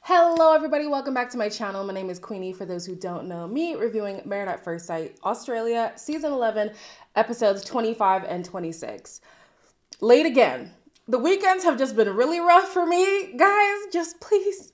Hello everybody, welcome back to my channel. My name is Queenie, for those who don't know me, reviewing Married at First Sight Australia, Season 11, Episodes 25 and 26. Late again. The weekends have just been really rough for me. Guys, just please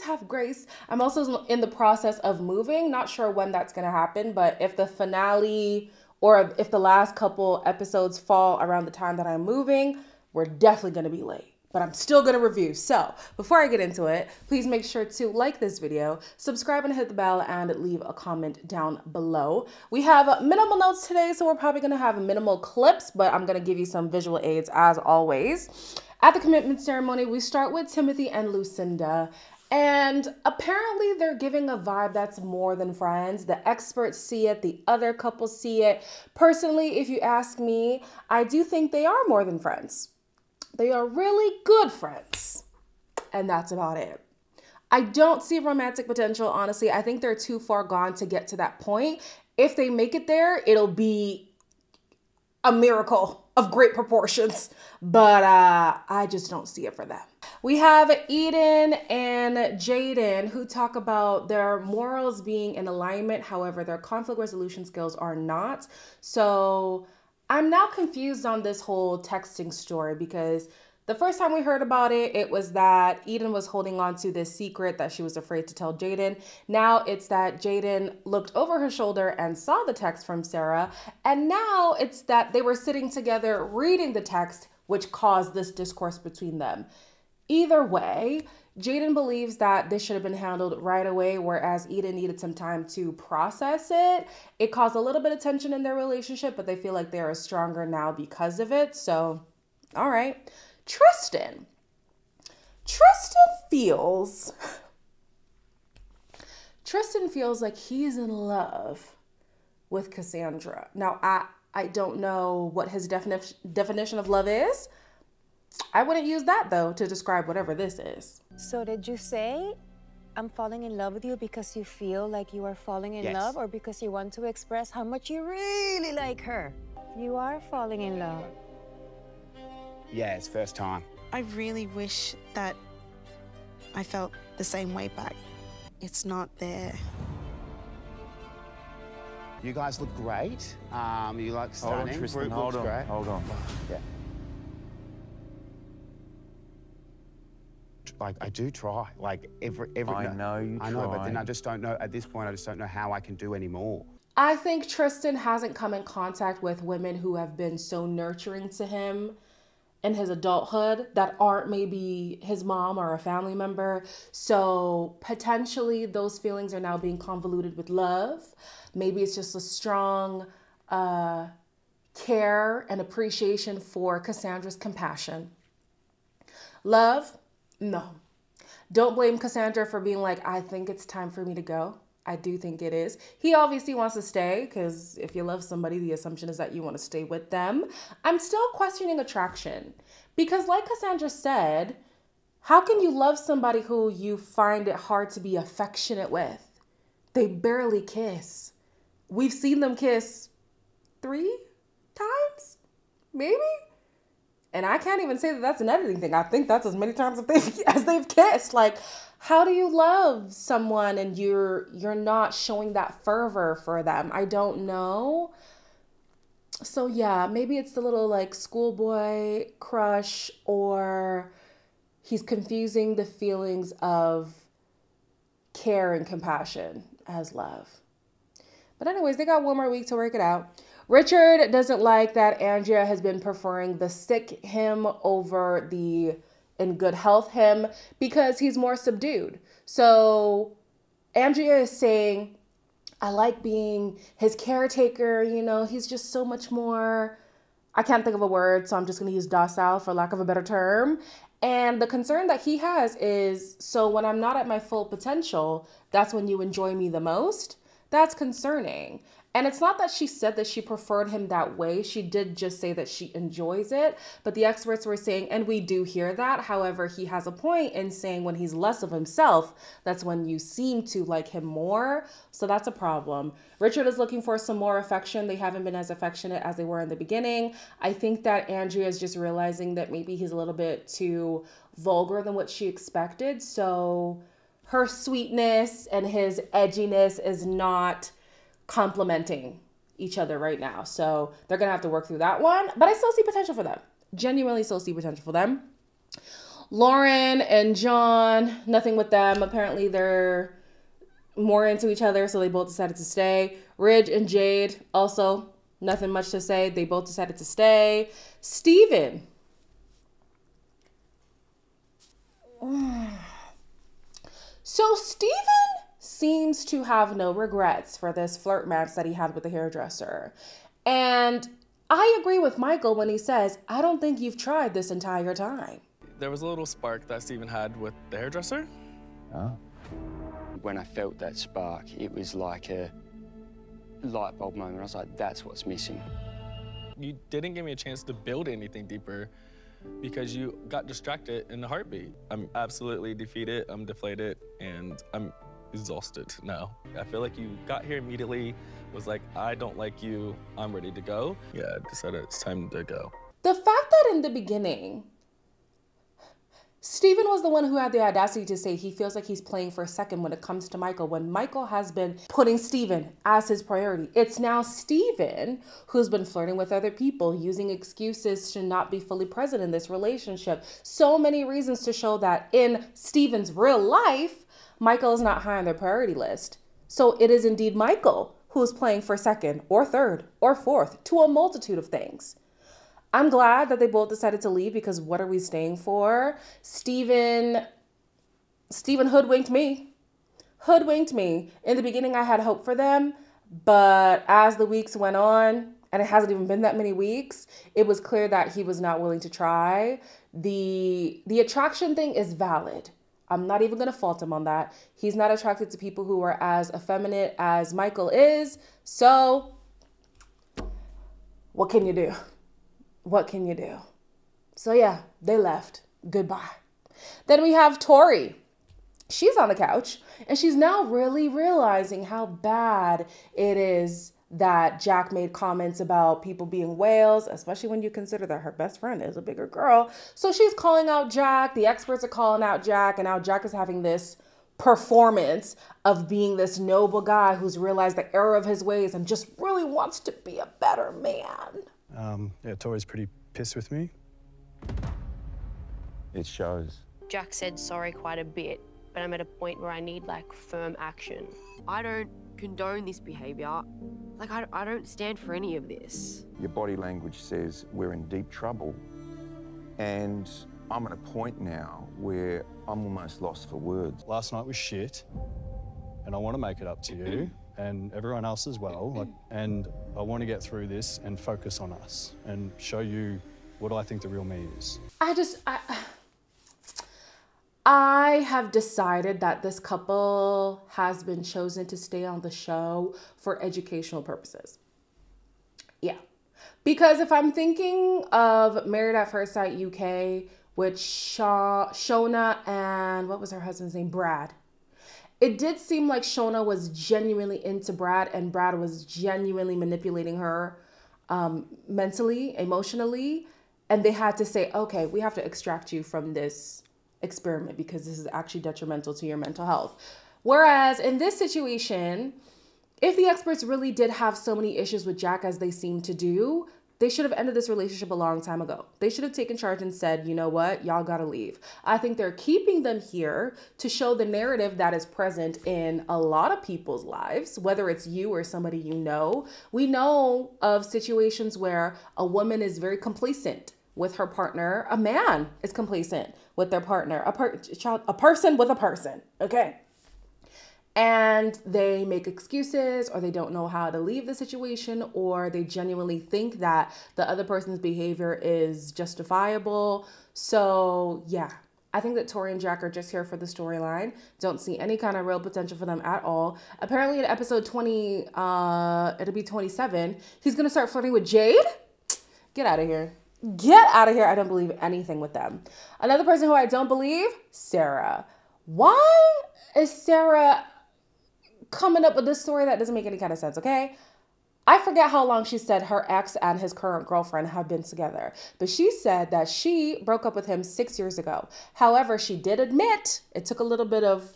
have grace. I'm also in the process of moving. Not sure when that's going to happen, but if the finale or if the last couple episodes fall around the time that I'm moving, we're definitely going to be late. But I'm still going to review. So before I get into it, please make sure to like this video, subscribe and hit the bell, and leave a comment down below. We have minimal notes today, so we're probably going to have minimal clips, but I'm going to give you some visual aids as always. At the commitment ceremony, we start with Timothy and Lucinda. And apparently they're giving a vibe that's more than friends. The experts see it, the other couples see it. Personally, if you ask me, I do think they are more than friends. They are really good friends, and that's about it. I don't see romantic potential, honestly. I think they're too far gone to get to that point. If they make it there, it'll be a miracle of great proportions, but I just don't see it for them. We have Eden and Jaden, who talk about their morals being in alignment. However, their conflict resolution skills are not. So I'm now confused on this whole texting story, because the first time we heard about it, it was that Eden was holding on to this secret that she was afraid to tell Jaden. Now it's that Jaden looked over her shoulder and saw the text from Sarah. And now it's that they were sitting together reading the text, which caused this discourse between them. Either way, Jaden believes that this should have been handled right away, whereas Eden needed some time to process it. It caused a little bit of tension in their relationship, but they feel like they are stronger now because of it. So, all right. Tristan feels like he's in love with Cassandra. Now, I don't know what his definition of love is. I wouldn't use that, though, to describe whatever this is. So did you say I'm falling in love with you because you feel like you are falling in love, or because you want to express how much you really like her? You are falling in love. Yeah, it's first time. I really wish that I felt the same way back. It's not there. You guys look great. You look stunning. Hold on, Tristan, Group hold looks on, great. hold on. Yeah. Like, I do try. Like, every I know you I know, but try. then I just don't know, at this point, I just don't know how I can do any more. I think Tristan hasn't come in contact with women who have been so nurturing to him in his adulthood that aren't maybe his mom or a family member. So potentially those feelings are now being convoluted with love. Maybe it's just a strong care and appreciation for Cassandra's compassion. Love? No. Don't blame Cassandra for being like, I think it's time for me to go. I do think it is. He obviously wants to stay, because if you love somebody, the assumption is that you want to stay with them. I'm still questioning attraction, because like Cassandra said, how can you love somebody who you find it hard to be affectionate with? They barely kiss. We've seen them kiss 3 times, maybe? And I can't even say that that's an editing thing. I think that's as many times as they've kissed. Like, how do you love someone and you're not showing that fervor for them? I don't know. So yeah, maybe it's the little like schoolboy crush, or he's confusing the feelings of care and compassion as love. But anyways, they got one more week to work it out. Richard doesn't like that Andrea has been preferring the sick him over the in good health him, because he's more subdued. So Andrea is saying, I like being his caretaker, you know, he's just so much more, I can't think of a word, so I'm just going to use docile for lack of a better term. And the concern that he has is, so when I'm not at my full potential, that's when you enjoy me the most? That's concerning. And it's not that she said that she preferred him that way. She did just say that she enjoys it. But the experts were saying, and we do hear that. However, he has a point in saying when he's less of himself, that's when you seem to like him more. So that's a problem. Richard is looking for some more affection. They haven't been as affectionate as they were in the beginning. I think that Andrea is just realizing that maybe he's a little bit too vulgar than what she expected. So her sweetness and his edginess is not complementing each other right now. So they're going to have to work through that one. But I still see potential for them. Genuinely still see potential for them. Lauren and John, nothing with them. Apparently they're more into each other, so they both decided to stay. Ridge and Jade, also nothing much to say. They both decided to stay. Steven. So Steven seems to have no regrets for this flirt match that he had with the hairdresser. And I agree with Michael when he says, I don't think you've tried this entire time. There was a little spark that Steven had with the hairdresser. Oh. When I felt that spark, it was like a light bulb moment. I was like, that's what's missing. You didn't give me a chance to build anything deeper because you got distracted in a heartbeat. I'm absolutely defeated, I'm deflated, and I'm exhausted now. I feel like you got here immediately, was like, I don't like you, I'm ready to go. Yeah, I decided it's time to go. The fact that in the beginning, Steven was the one who had the audacity to say he feels like he's playing for a second when it comes to Michael, when Michael has been putting Steven as his priority. It's now Steven who's been flirting with other people, using excuses to not be fully present in this relationship. So many reasons to show that in Steven's real life, Michael is not high on their priority list. So it is indeed Michael who's playing for second or third or fourth to a multitude of things. I'm glad that they both decided to leave, because what are we staying for? Steven hoodwinked me. Hoodwinked me. In the beginning, I had hope for them, but as the weeks went on, and it hasn't even been that many weeks, it was clear that he was not willing to try. The attraction thing is valid. I'm not even going to fault him on that. He's not attracted to people who are as effeminate as Michael is. So what can you do? What can you do? So yeah, they left. Goodbye. Then we have Tori. She's on the couch and she's now really realizing how bad it is that Jack made comments about people being whales, especially when you consider that her best friend is a bigger girl. So she's calling out Jack. The experts are calling out Jack, and now Jack is having this performance of being this noble guy who's realized the error of his ways and just really wants to be a better man. Yeah, Tori's pretty pissed with me. It shows. Jack said sorry quite a bit, but I'm at a point where I need, like, firm action. I don't condone this behavior. Like, I don't stand for any of this. Your body language says we're in deep trouble. And I'm at a point now where I'm almost lost for words. Last night was shit, and I want to make it up to you and everyone else as well. And I want to get through this and focus on us and show you what I think the real me is. I have decided that this couple has been chosen to stay on the show for educational purposes. Yeah. Because if I'm thinking of Married at First Sight UK with Shona and what was her husband's name? Brad. It did seem like Shona was genuinely into Brad, and Brad was genuinely manipulating her mentally, emotionally. And they had to say, okay, we have to extract you from this experiment because this is actually detrimental to your mental health. Whereas in this situation, if the experts really did have so many issues with Jack as they seem to do, they should have ended this relationship a long time ago. They should have taken charge and said, you know what, y'all gotta leave. I think they're keeping them here to show the narrative that is present in a lot of people's lives, whether it's you or somebody you know. We know of situations where a woman is very complacent with her partner. A man is complacent with their partner, a person with a person, okay? And they make excuses, or they don't know how to leave the situation, or they genuinely think that the other person's behavior is justifiable. So yeah, I think that Tori and Jack are just here for the storyline. Don't see any kind of real potential for them at all. Apparently in episode 20, it'll be 27, he's gonna start flirting with Jade. Get out of here. Get out of here. I don't believe anything with them. Another person who I don't believe, Sarah. Why is Sarah coming up with this story that doesn't make any kind of sense, okay? I forget how long she said her ex and his current girlfriend have been together, but she said that she broke up with him 6 years ago. However, she did admit, it took a little bit of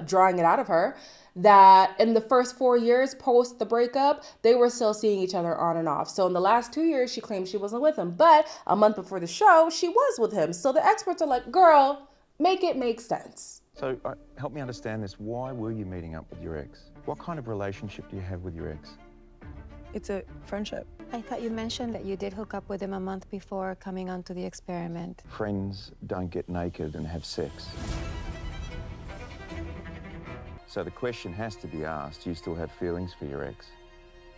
drawing it out of her, that in the first 4 years post the breakup, they were still seeing each other on and off. So in the last 2 years, she claimed she wasn't with him, but a month before the show, she was with him. So the experts are like, girl, make it make sense. So help me understand this. Why were you meeting up with your ex? What kind of relationship do you have with your ex? It's a friendship. I thought you mentioned that you did hook up with him a month before coming onto the experiment. Friends don't get naked and have sex. So the question has to be asked, do you still have feelings for your ex?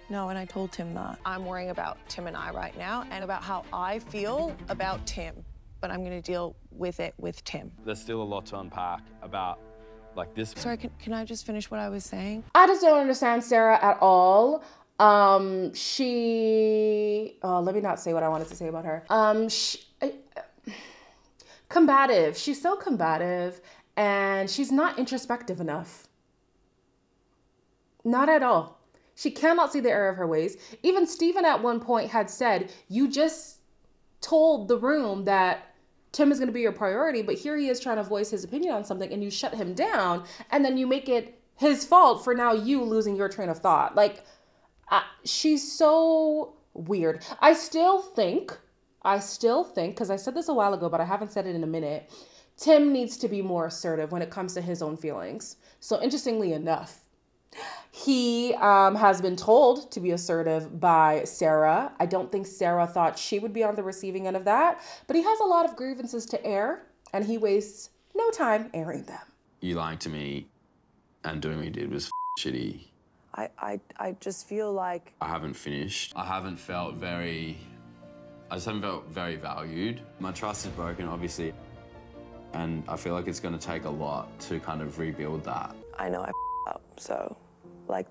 No, and I told Tim that. I'm worrying about Tim and I right now and about how I feel about Tim, but I'm going to deal with it with Tim. There's still a lot to unpack about, like, this. Sorry, can I just finish what I was saying? I just don't understand Sarah at all. Let me not say what I wanted to say about her. Combative. She's so combative, and she's not introspective enough. Not at all. She cannot see the error of her ways. Even Steven at one point had said, you just told the room that Tim is going to be your priority, but here he is trying to voice his opinion on something and you shut him down and then you make it his fault for now you losing your train of thought. Like, she's so weird. I still think, because I said this a while ago, but I haven't said it in a minute, Tim needs to be more assertive when it comes to his own feelings. So interestingly enough, he has been told to be assertive by Sarah. I don't think Sarah thought she would be on the receiving end of that, but he has a lot of grievances to air and he wastes no time airing them. You lying to me and doing what you did was shitty. I just feel like... I haven't finished. I just haven't felt very valued. My trust is broken, obviously, and I feel like it's going to take a lot to kind of rebuild that. I know I up, so, like,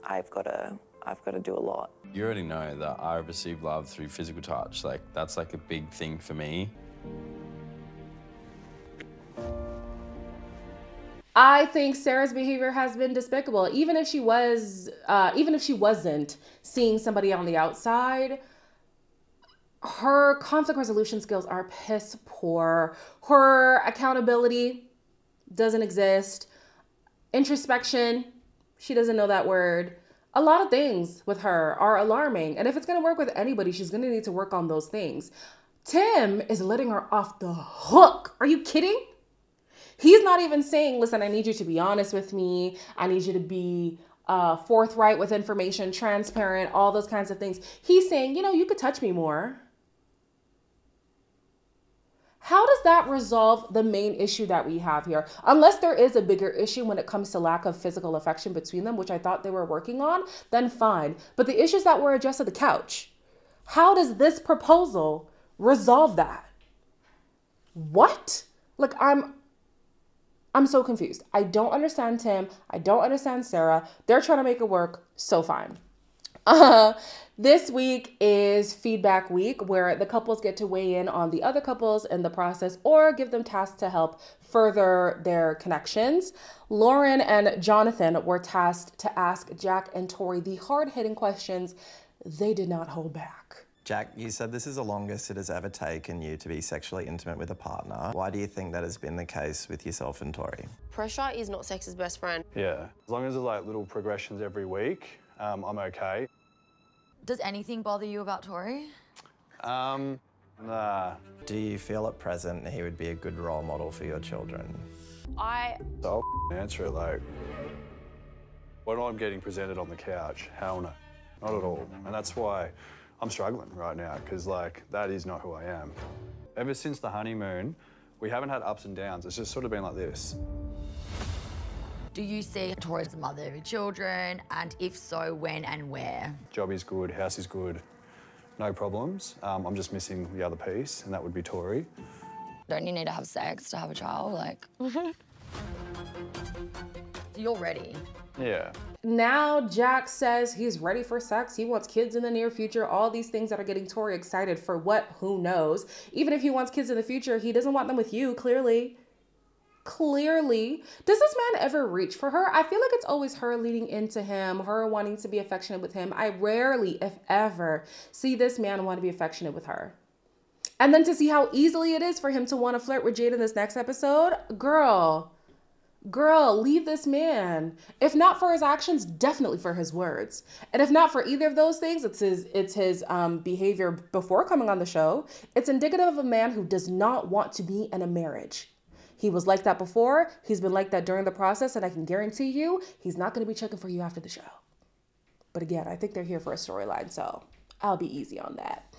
I've got to do a lot. You already know that I receive love through physical touch. Like, that's like a big thing for me. I think Sarah's behavior has been despicable. Even if she wasn't seeing somebody on the outside, her conflict resolution skills are piss poor. Her accountability doesn't exist. Introspection, she doesn't know that word. A lot of things with her are alarming. And if it's going to work with anybody, she's going to need to work on those things. Tim is letting her off the hook. Are you kidding? He's not even saying, listen, I need you to be honest with me. I need you to be forthright with information, transparent, all those kinds of things. He's saying, you could touch me more. How does that resolve the main issue that we have here? Unless there is a bigger issue when it comes to lack of physical affection between them, which I thought they were working on, then fine. But the issues that were addressed at the couch, how does this proposal resolve that? What? Like, I'm so confused. I don't understand Tim. I don't understand Sarah. They're trying to make it work, so fine. This week is feedback week where the couples get to weigh in on the other couples in the process or give them tasks to help further their connections. Lauren and Jonathan were tasked to ask Jack and Tori the hard-hitting questions they did not hold back. Jack, you said this is the longest it has ever taken you to be sexually intimate with a partner. Why do you think that has been the case with yourself and Tori? Pressure is not sex's best friend. Yeah, as long as there's like little progressions every week, I'm okay. Does anything bother you about Tori? Nah. Do you feel at present he would be a good role model for your children? So I'll answer it like, when I'm getting presented on the couch, hell no, not at all. And that's why I'm struggling right now, because like, that is not who I am. Ever since the honeymoon, we haven't had ups and downs. It's just sort of been like this. Do you see Tori as a mother of your children? And if so, when and where? Job is good, house is good, no problems. I'm just missing the other piece, and that would be Tori. Don't you need to have sex to have a child? Like, you're ready. Yeah. Now Jack says he's ready for sex. He wants kids in the near future. All these things that are getting Tori excited for what? Who knows? Even if he wants kids in the future, he doesn't want them with you, clearly. Clearly, does this man ever reach for her? I feel like it's always her leading into him, her wanting to be affectionate with him. I rarely, if ever, see this man want to be affectionate with her. And then to see how easily it is for him to want to flirt with Jade in this next episode, girl, leave this man. If not for his actions, definitely for his words. And if not for either of those things, it's his behavior before coming on the show. It's indicative of a man who does not want to be in a marriage. He was like that before. He's been like that during the process. And I can guarantee you, he's not going to be checking for you after the show. But again, I think they're here for a storyline, so I'll be easy on that.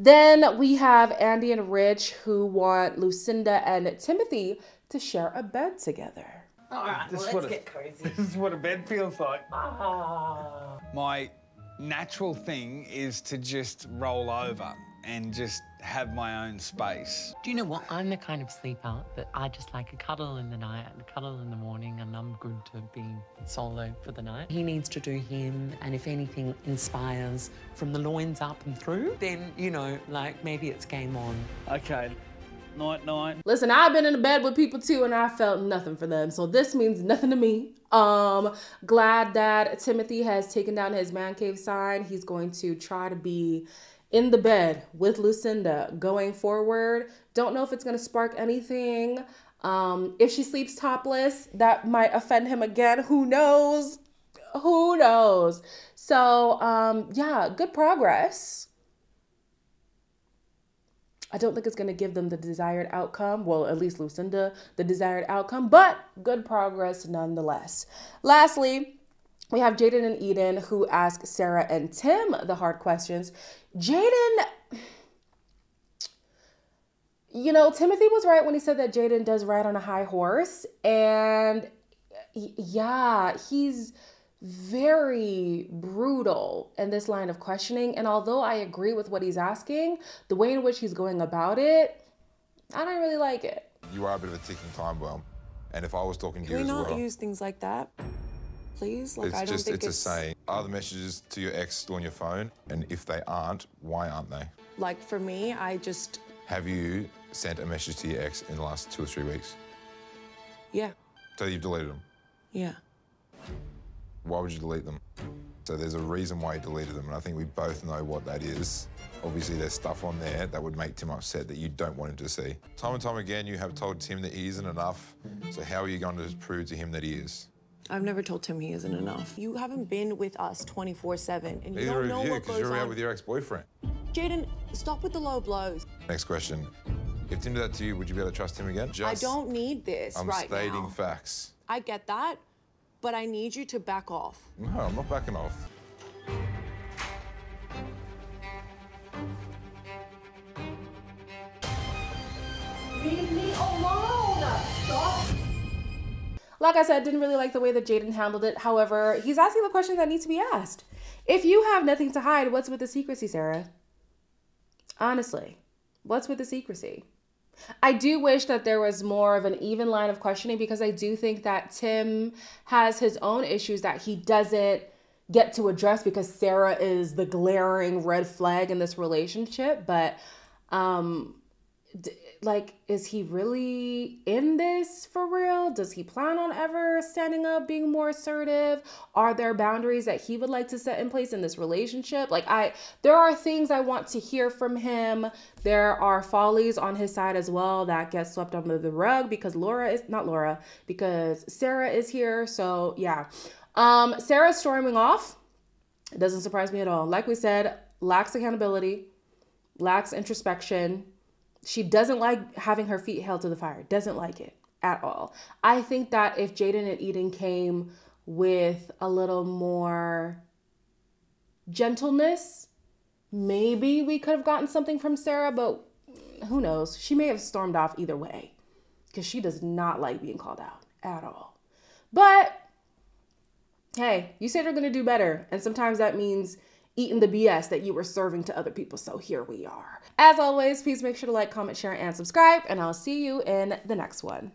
Then we have Andy and Rich, who want Lucinda and Timothy to share a bed together. All right, let's get cozy. This is what a bed feels like. My natural thing is to just roll over and just have my own space. Do you know what? I'm the kind of sleeper that I just like a cuddle in the night and a cuddle in the morning, and I'm good to be solo for the night. He needs to do him, and if anything inspires from the loins up and through, then, you know, like maybe it's game on. Okay. Night, night. Listen, I've been in a bed with people too, and I felt nothing for them. So this means nothing to me. Glad that Timothy has taken down his man cave sign. He's going to try to be in the bed with Lucinda going forward. Don't know if it's going to spark anything. If she sleeps topless, that might offend him again. Who knows? Who knows? So, yeah, good progress. I don't think it's going to give them the desired outcome. Well, at least Lucinda, the desired outcome, but good progress nonetheless. Lastly, we have Jaden and Eden, who ask Sarah and Tim the hard questions. Jaden, you know, Timothy was right when he said that Jaden does ride on a high horse. And yeah, he's very brutal in this line of questioning. And although I agree with what he's asking, the way in which he's going about it, I don't really like it. You are a bit of a ticking time bomb. And if I was talking to you as well... Can we not use things like that? Please? Like, it's a saying. Are the messages to your ex still on your phone? And if they aren't, why aren't they? Like, for me, I just... Have you sent a message to your ex in the last 2 or 3 weeks? Yeah. So you've deleted them? Yeah. Why would you delete them? So there's a reason why you deleted them, and I think we both know what that is. Obviously, there's stuff on there that would make Tim upset that you don't want him to see. Time and time again, you have told Tim that he isn't enough, so how are you going to prove to him that he is? I've never told Tim he isn't enough. You haven't been with us 24/7, and you Neither don't know of you, what because goes you're on. out with your ex-boyfriend. Jaden, stop with the low blows. Next question. If Tim did that to you, would you be able to trust him again? I don't need this I'm right stating now. facts. I get that, but I need you to back off. No, I'm not backing off. Leave me alone! Stop! Like I said, didn't really like the way that Jaden handled it. However, he's asking the questions that need to be asked. If you have nothing to hide, what's with the secrecy, Sarah? Honestly, what's with the secrecy? I do wish that there was more of an even line of questioning, because I do think that Tim has his own issues that he doesn't get to address because Sarah is the glaring red flag in this relationship. But like, is he really in this for real? Does he plan on ever standing up, being more assertive? Are there boundaries that he would like to set in place in this relationship? Like, there are things I want to hear from him. There are follies on his side as well that get swept under the rug because because Sarah is here. So yeah, Sarah's storming off. It doesn't surprise me at all. Like we said, lacks accountability, lacks introspection. She doesn't like having her feet held to the fire. Doesn't like it at all. I think that if Jaden and Eden came with a little more gentleness, maybe we could have gotten something from Sarah, but who knows? She may have stormed off either way because she does not like being called out at all. But hey, you said you're going to do better. And sometimes that means eating the BS that you were serving to other people. So here we are. As always, please make sure to like, comment, share, and subscribe, and I'll see you in the next one.